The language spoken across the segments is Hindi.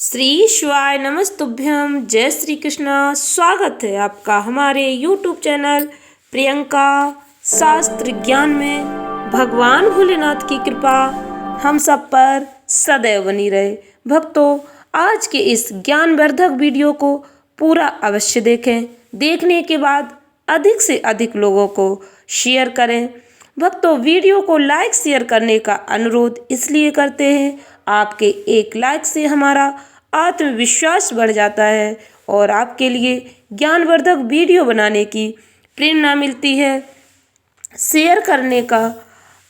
श्री शिवाय नमस्तुभ्यम। जय श्री कृष्ण। स्वागत है आपका हमारे YouTube चैनल प्रियंका शास्त्र ज्ञान में। भगवान भोलेनाथ की कृपा हम सब पर सदैव बनी रहे। भक्तों, आज के इस ज्ञानवर्धक वीडियो को पूरा अवश्य देखें। देखने के बाद अधिक से अधिक लोगों को शेयर करें। भक्तों, वीडियो को लाइक शेयर करने का अनुरोध इसलिए करते हैं, आपके एक लाइक से हमारा आत्मविश्वास बढ़ जाता है और आपके लिए ज्ञानवर्धक वीडियो बनाने की प्रेरणा मिलती है। शेयर करने का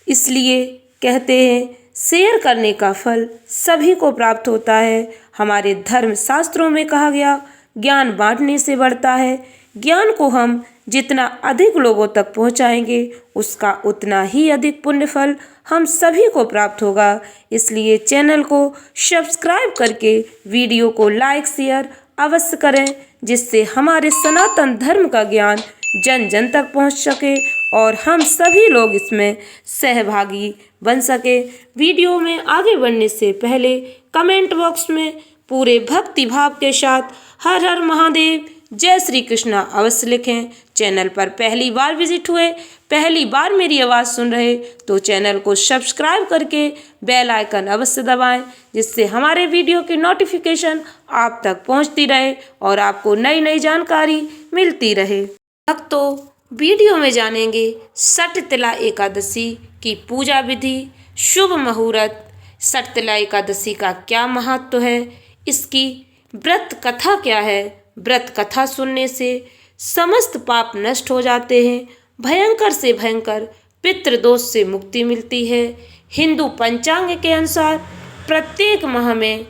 इसलिए कहते हैं, शेयर करने का फल सभी को प्राप्त होता है। हमारे धर्म शास्त्रों में कहा गया, ज्ञान बांटने से बढ़ता है। ज्ञान को हम जितना अधिक लोगों तक पहुंचाएंगे, उसका उतना ही अधिक पुण्य फल हम सभी को प्राप्त होगा। इसलिए चैनल को सब्सक्राइब करके वीडियो को लाइक शेयर अवश्य करें, जिससे हमारे सनातन धर्म का ज्ञान जन जन तक पहुंच सके और हम सभी लोग इसमें सहभागी बन सके। वीडियो में आगे बढ़ने से पहले कमेंट बॉक्स में पूरे भक्ति भाव के साथ हर हर महादेव, जय श्री कृष्ण अवश्य लिखें। चैनल पर पहली बार विजिट हुए, पहली बार मेरी आवाज़ सुन रहे तो चैनल को सब्सक्राइब करके बेल आइकन अवश्य दबाएं, जिससे हमारे वीडियो की नोटिफिकेशन आप तक पहुंचती रहे और आपको नई नई जानकारी मिलती रहे। भक्तों, वीडियो में जानेंगे सटतिला एकादशी की पूजा विधि, शुभ मुहूर्त, सटतिला एकादशी का क्या महत्व है, इसकी व्रत कथा क्या है। व्रत कथा सुनने से समस्त पाप नष्ट हो जाते हैं, भयंकर से भयंकर पितृदोष से मुक्ति मिलती है। हिंदू पंचांग के अनुसार प्रत्येक माह में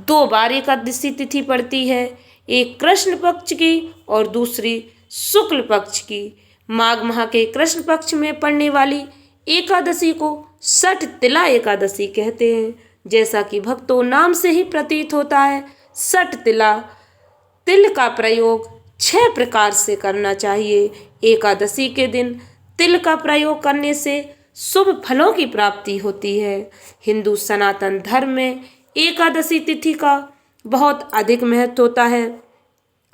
2 बार एकादशी तिथि पड़ती है, एक कृष्ण पक्ष की और दूसरी शुक्ल पक्ष की। माघ माह के कृष्ण पक्ष में पड़ने वाली एकादशी को सटतिला एकादशी कहते हैं। जैसा कि भक्तों नाम से ही प्रतीत होता है, सटतिला, तिल का प्रयोग 6 प्रकार से करना चाहिए। एकादशी के दिन तिल का प्रयोग करने से शुभ फलों की प्राप्ति होती है। हिंदू सनातन धर्म में एकादशी तिथि का बहुत अधिक महत्व होता है।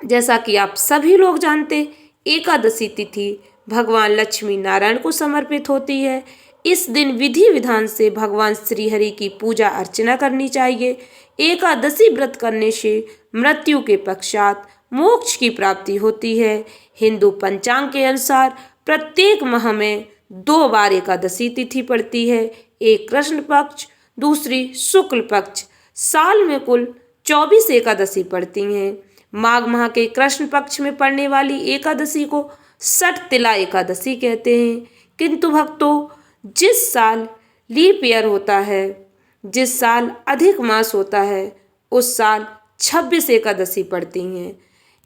जैसा कि आप सभी लोग जानते, एकादशी तिथि भगवान लक्ष्मी नारायण को समर्पित होती है। इस दिन विधि विधान से भगवान श्री हरि की पूजा अर्चना करनी चाहिए। एकादशी व्रत करने से मृत्यु के पश्चात मोक्ष की प्राप्ति होती है। हिंदू पंचांग के अनुसार प्रत्येक माह में 2 बार एकादशी तिथि पड़ती है, एक कृष्ण पक्ष, दूसरी शुक्ल पक्ष। साल में कुल 24 एकादशी पड़ती हैं। माघ माह के कृष्ण पक्ष में पड़ने वाली एकादशी को सटतिला एकादशी कहते हैं। किंतु भक्तों, जिस साल लीप ईयर होता है, जिस साल अधिक मास होता है, उस साल 26 एकादशी पड़ती हैं।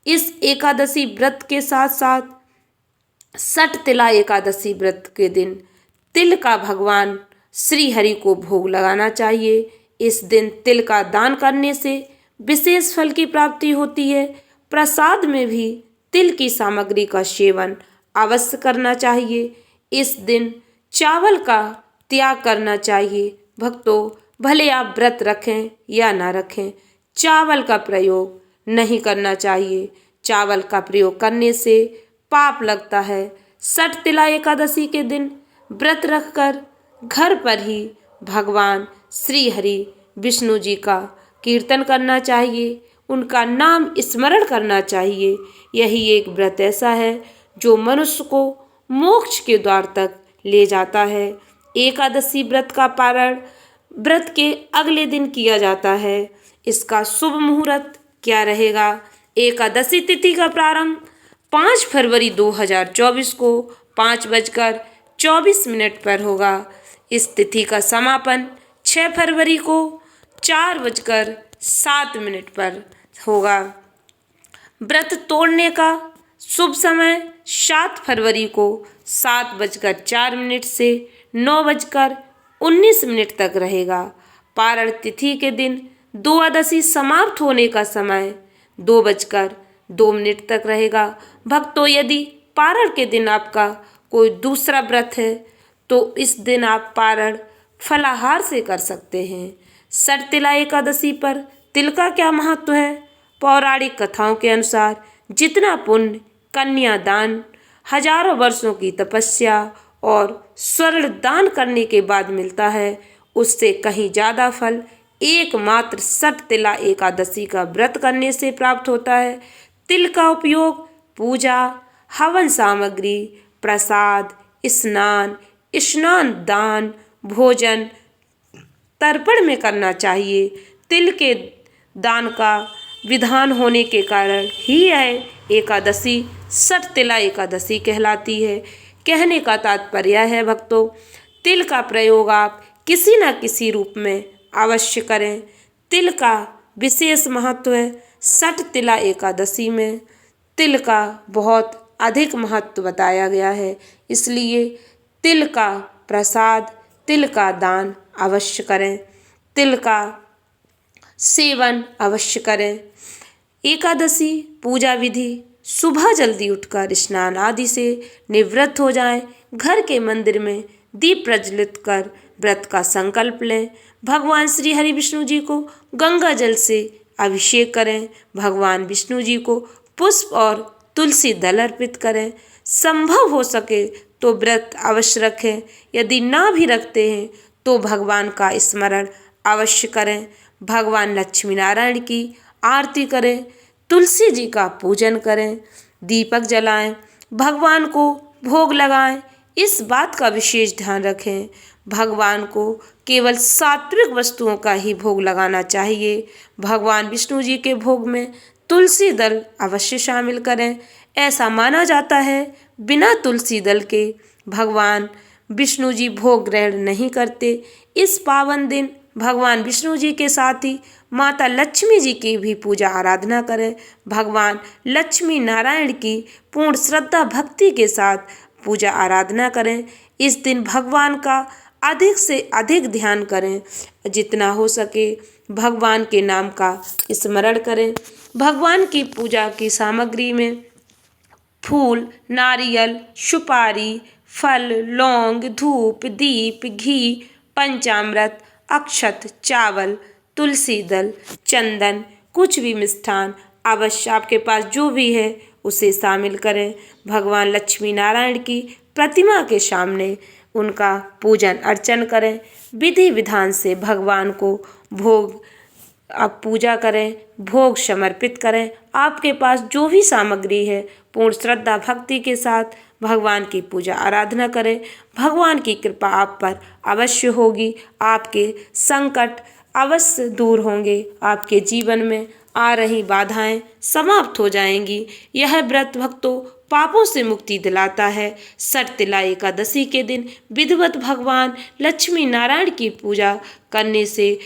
इस एकादशी व्रत के साथ साथ सटतिला एकादशी व्रत के दिन तिल का भगवान श्री हरि को भोग लगाना चाहिए। इस दिन तिल का दान करने से विशेष फल की प्राप्ति होती है। प्रसाद में भी तिल की सामग्री का सेवन अवश्य करना चाहिए। इस दिन चावल का त्याग करना चाहिए। भक्तों, भले आप व्रत रखें या ना रखें, चावल का प्रयोग नहीं करना चाहिए। चावल का प्रयोग करने से पाप लगता है। सटतिला एकादशी के दिन व्रत रखकर घर पर ही भगवान श्री हरि विष्णु जी का कीर्तन करना चाहिए, उनका नाम स्मरण करना चाहिए। यही एक व्रत ऐसा है जो मनुष्य को मोक्ष के द्वार तक ले जाता है। एकादशी व्रत का पारण व्रत के अगले दिन किया जाता है। इसका शुभ मुहूर्त क्या रहेगा। एकादशी तिथि का प्रारंभ 5 फरवरी 2024 को 5:24 पर होगा। इस तिथि का समापन 6 फरवरी को 4:07 पर होगा। व्रत तोड़ने का शुभ समय 7 फरवरी को 7:04 से 9:19 तक रहेगा। पारण तिथि के दिन द्वादशी समाप्त होने का समय 2:02 तक रहेगा। भक्तों, यदि पारण के दिन आपका कोई दूसरा व्रत है तो इस दिन आप पारण फलाहार से कर सकते हैं। सटतिला एकादशी पर तिल का क्या महत्व है? पौराणिक कथाओं के अनुसार जितना पुण्य कन्यादान, हजारों वर्षों की तपस्या और स्वर्ण दान करने के बाद मिलता है, उससे कहीं ज्यादा फल एकमात्र सठ तिला एकादशी का व्रत करने से प्राप्त होता है। तिल का उपयोग पूजा, हवन सामग्री, प्रसाद, स्नान, दान, भोजन, तर्पण में करना चाहिए। तिल के दान का विधान होने के कारण ही यह एकादशी सठ तिला एकादशी कहलाती है। कहने का तात्पर्य है भक्तों, तिल का प्रयोग आप किसी न किसी रूप में अवश्य करें। तिल का विशेष महत्व है। सठ तिला एकादशी में तिल का बहुत अधिक महत्व बताया गया है, इसलिए तिल का प्रसाद, तिल का दान अवश्य करें, तिल का सेवन अवश्य करें। एकादशी पूजा विधि: सुबह जल्दी उठकर स्नान आदि से निवृत्त हो जाएं, घर के मंदिर में दीप प्रज्वलित कर व्रत का संकल्प लें, भगवान श्री हरि विष्णु जी को गंगा जल से अभिषेक करें, भगवान विष्णु जी को पुष्प और तुलसी दल अर्पित करें। संभव हो सके तो व्रत अवश्य रखें, यदि ना भी रखते हैं तो भगवान का स्मरण अवश्य करें, भगवान लक्ष्मी नारायण की आरती करें, तुलसी जी का पूजन करें, दीपक जलाएं, भगवान को भोग लगाएं। इस बात का विशेष ध्यान रखें, भगवान को केवल सात्विक वस्तुओं का ही भोग लगाना चाहिए। भगवान विष्णु जी के भोग में तुलसी दल अवश्य शामिल करें। ऐसा माना जाता है बिना तुलसी दल के भगवान विष्णु जी भोग ग्रहण नहीं करते। इस पावन दिन भगवान विष्णु जी के साथ ही माता लक्ष्मी जी की भी पूजा आराधना करें। भगवान लक्ष्मी नारायण की पूर्ण श्रद्धा भक्ति के साथ पूजा आराधना करें। इस दिन भगवान का अधिक से अधिक ध्यान करें, जितना हो सके भगवान के नाम का स्मरण करें। भगवान की पूजा की सामग्री में फूल, नारियल, सुपारी, फल, लौंग, धूप, दीप, घी, पंचामृत, अक्षत, चावल, तुलसी दल, चंदन, कुछ भी मिष्ठान अवश्य आपके पास जो भी है उसे शामिल करें। भगवान लक्ष्मी नारायण की प्रतिमा के सामने उनका पूजन अर्चन करें। विधि विधान से भगवान को भोग आप पूजा करें, भोग समर्पित करें। आपके पास जो भी सामग्री है पूर्ण श्रद्धा भक्ति के साथ भगवान की पूजा आराधना करें। भगवान की कृपा आप पर अवश्य होगी, आपके संकट अवश्य दूर होंगे, आपके जीवन में आ रही बाधाएं समाप्त हो जाएंगी। यह व्रत भक्तों पापों से मुक्ति दिलाता है। सठ तिला एकादशी के दिन विधिवत भगवान लक्ष्मी नारायण की पूजा करने से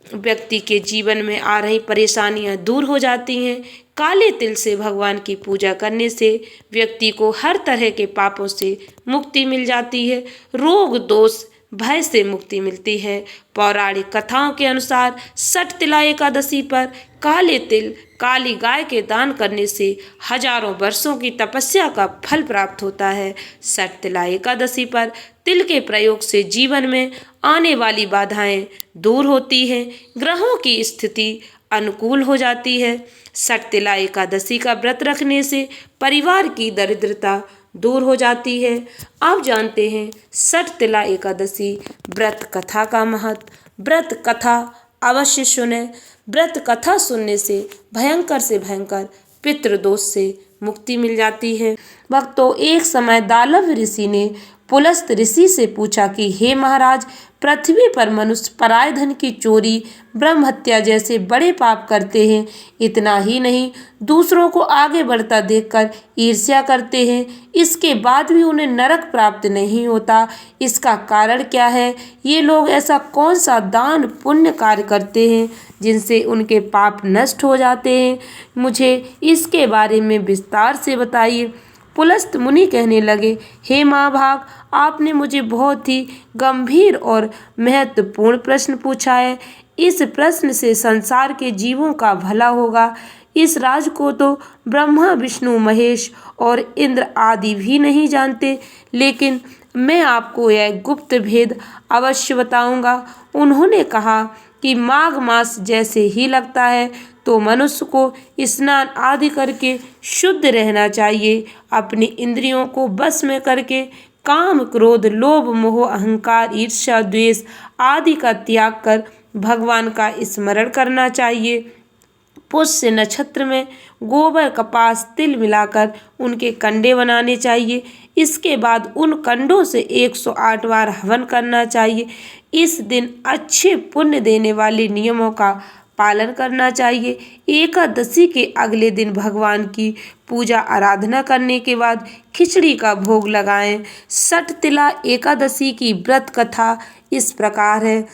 व्यक्ति के जीवन में आ रही परेशानियां दूर हो जाती हैं। काले तिल से भगवान की पूजा करने से व्यक्ति को हर तरह के पापों से मुक्ति मिल जाती है, रोग दोष भय से मुक्ति मिलती है। पौराणिक कथाओं के अनुसार सठ तिला एकादशी पर काले तिल, काली गाय के दान करने से हजारों वर्षों की तपस्या का फल प्राप्त होता है। सठ तिला एकादशी पर तिल के प्रयोग से जीवन में आने वाली बाधाएं दूर होती हैं, ग्रहों की स्थिति अनुकूल हो जाती है। सठ तिला एकादशी का व्रत रखने से परिवार की दरिद्रता दूर हो जाती है। आप जानते हैं सठ तिला एकादशी व्रत कथा का महत्व। व्रत कथा अवश्य सुने। व्रत कथा सुनने से भयंकर पितृदोष से मुक्ति मिल जाती है। भक्तों, एक समय दानव ऋषि ने पुलस्त ऋषि से पूछा कि हे महाराज, पृथ्वी पर मनुष्य पराय धन की चोरी, ब्रह्म हत्या जैसे बड़े पाप करते हैं। इतना ही नहीं, दूसरों को आगे बढ़ता देखकर ईर्ष्या करते हैं। इसके बाद भी उन्हें नरक प्राप्त नहीं होता। इसका कारण क्या है? ये लोग ऐसा कौन सा दान पुण्य कार्य करते हैं जिनसे उनके पाप नष्ट हो जाते हैं? मुझे इसके बारे में विस्तार से बताइए। पुलस्त मुनि कहने लगे, हे महाभाग, आपने मुझे बहुत ही गंभीर और महत्वपूर्ण प्रश्न पूछा है। इस प्रश्न से संसार के जीवों का भला होगा। इस राज को तो ब्रह्मा, विष्णु, महेश और इंद्र आदि भी नहीं जानते, लेकिन मैं आपको यह गुप्त भेद अवश्य बताऊंगा। उन्होंने कहा कि माघ मास जैसे ही लगता है तो मनुष्य को स्नान आदि करके शुद्ध रहना चाहिए। अपनी इंद्रियों को बस में करके काम, क्रोध, लोभ, मोह, अहंकार, ईर्ष्या, द्वेष आदि का त्याग कर भगवान का स्मरण करना चाहिए। पुष्य नक्षत्र में गोबर, कपास, तिल मिलाकर उनके कंडे बनाने चाहिए। इसके बाद उन कंडों से 108 बार हवन करना चाहिए। इस दिन अच्छे पुण्य देने वाले नियमों का पालन करना चाहिए। एकादशी के अगले दिन भगवान की पूजा आराधना करने के बाद खिचड़ी का भोग लगाएं। षटतिला एकादशी की व्रत कथा इस प्रकार है।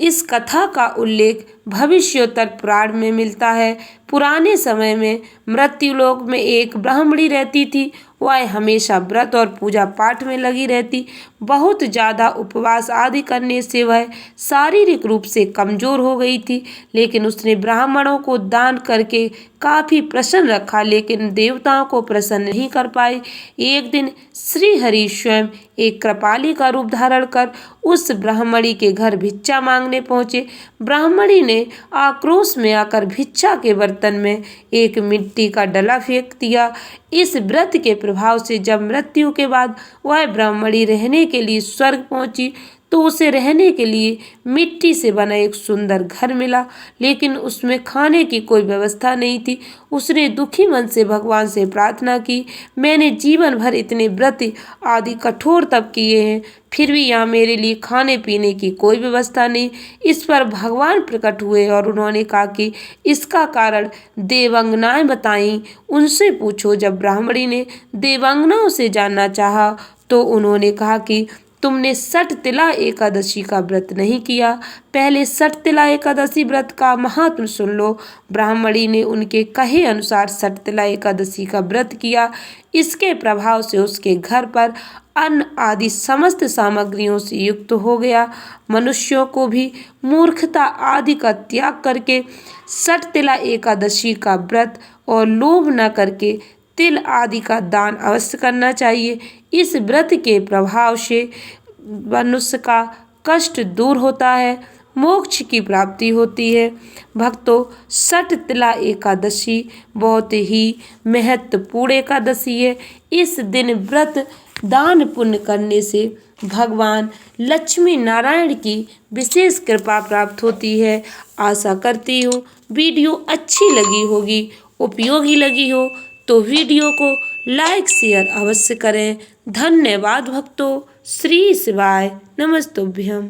इस कथा का उल्लेख भविष्योत्तर पुराण में मिलता है। पुराने समय में मृत्युलोक में एक ब्राह्मणी रहती थी। वह हमेशा व्रत और पूजा पाठ में लगी रहती। बहुत ज़्यादा उपवास आदि करने से वह शारीरिक रूप से कमजोर हो गई थी, लेकिन उसने ब्राह्मणों को दान करके काफ़ी प्रसन्न रखा, लेकिन देवताओं को प्रसन्न नहीं कर पाई। एक दिन श्री हरि स्वयं एक कृपाली का रूप धारण कर उस ब्राह्मणी के घर भिक्षा मांगने पहुंचे। ब्राह्मणी ने आक्रोश में आकर भिक्षा के बर्तन में एक मिट्टी का डला फेंक दिया। इस व्रत के प्रभाव से जब मृत्यु के बाद वह ब्राह्मणी रहने के लिए स्वर्ग पहुंची तो उसे रहने के लिए मिट्टी से बना एक सुंदर घर मिला, लेकिन उसमें खाने की कोई व्यवस्था नहीं थी। उसने दुखी मन से भगवान से प्रार्थना की, मैंने जीवन भर इतने व्रत आदि कठोर तप किए हैं, फिर भी यहाँ मेरे लिए खाने पीने की कोई व्यवस्था नहीं। इस पर भगवान प्रकट हुए और उन्होंने कहा कि इसका कारण देवांगनाएं बताईं, उनसे पूछो। जब ब्राह्मणी ने देवांगनाओं से जानना चाहा तो उन्होंने कहा कि तुमने षटतिला एकादशी का व्रत नहीं किया, पहले षटतिला एकादशी व्रत का महात्म सुन लो। ब्राह्मणी ने उनके कहे अनुसार षटतिला एकादशी का व्रत किया। इसके प्रभाव से उसके घर पर अन्न आदि समस्त सामग्रियों से युक्त हो गया। मनुष्यों को भी मूर्खता आदि का त्याग करके षटतिला एकादशी का व्रत और लोभ न करके तिल आदि का दान अवश्य करना चाहिए। इस व्रत के प्रभाव से मनुष्य का कष्ट दूर होता है, मोक्ष की प्राप्ति होती है। भक्तों, षटतिला एकादशी बहुत ही महत्वपूर्ण एकादशी है। इस दिन व्रत दान पुण्य करने से भगवान लक्ष्मी नारायण की विशेष कृपा प्राप्त होती है। आशा करती हूँ वीडियो अच्छी लगी होगी, उपयोगी लगी हो तो वीडियो को लाइक शेयर अवश्य करें। धन्यवाद भक्तों। श्री शिवाय नमस्तुभ्यम।